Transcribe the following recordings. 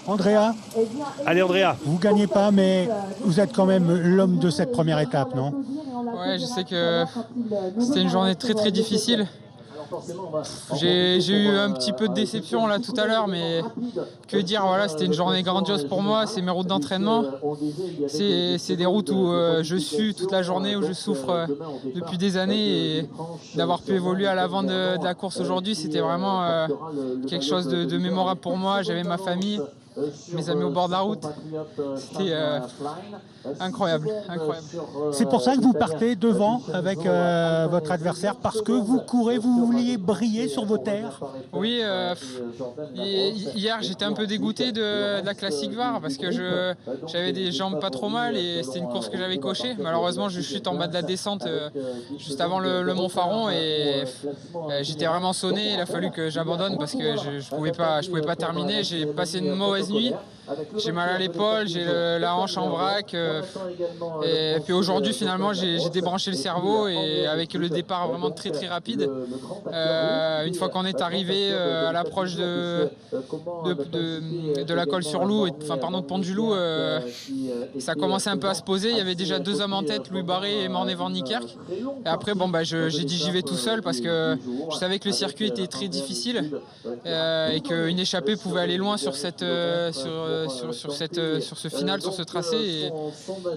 Andrea, Allez Andrea. vous gagnez pas, mais vous êtes quand même l'homme de cette première étape, non? Ouais, je sais que c'était une journée très très difficile. J'ai eu un petit peu de déception là tout à l'heure, mais que dire, voilà, c'était une journée grandiose pour moi. C'est mes routes d'entraînement. C'est des routes où je sue toute la journée, où je souffre depuis des années, et d'avoir pu évoluer à l'avant de la course aujourd'hui, c'était vraiment quelque chose de mémorable pour moi. J'avais ma famille, mes amis au bord de la route. C'était incroyable, incroyable. C'est pour ça que vous partez devant avec votre adversaire, parce que vous courez, vous vouliez briller sur vos terres? Oui, hier j'étais un peu dégoûté de la Classique VAR parce que j'avais des jambes pas trop mal et c'était une course que j'avais cochée. Malheureusement, je chute en bas de la descente juste avant le Mont Faron et j'étais vraiment sonné. Il a fallu que j'abandonne parce que je pouvais pas terminer. J'ai passé une mauvaise nuit. J'ai mal à l'épaule, j'ai la hanche en vrac. Et puis aujourd'hui, finalement, j'ai débranché le cerveau et avec le départ vraiment très très rapide, une fois qu'on est arrivé à l'approche de la Colle-sur-Loup, de Pont-du-Loup, ça commençait un peu à se poser. Il y avait déjà deux hommes en tête, Louis Barré et Morné Van Niekerk. Et après, j'ai dit j'y vais tout seul parce que je savais que le circuit était très difficile et qu'une échappée pouvait aller loin sur ce final, sur ce tracé.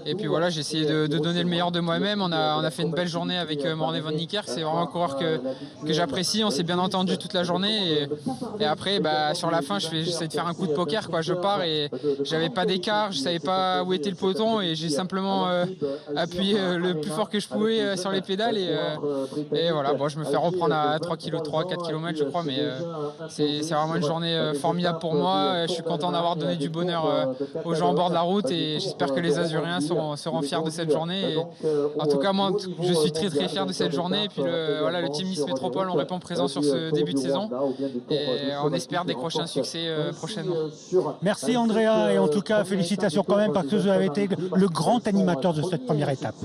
Et puis voilà, j'ai essayé de donner le meilleur de moi-même. On a fait une belle journée avec Morné Van Niekerk. C'est vraiment un coureur que j'apprécie. On s'est bien entendu toute la journée. Et après, sur la fin, j'essaie de faire un coup de poker, quoi. Je pars et j'avais pas d'écart, je savais pas où était le peloton et j'ai simplement appuyé le plus fort que je pouvais sur les pédales. Et voilà, bon, je me fais reprendre à 3 4 km, je crois. Mais c'est vraiment une journée formidable pour moi. Je suis content d'avoir donné du bonheur aux gens au bord de la route et j'espère que les Azuriens seront fiers de cette journée. Et en tout cas, moi, je suis très très fier de cette journée. Et puis le Team Nice Métropole, on répond présent sur ce début de saison et on espère décrocher un succès prochainement. Merci Andrea, et en tout cas félicitations quand même parce que vous avez été le grand animateur de cette première étape.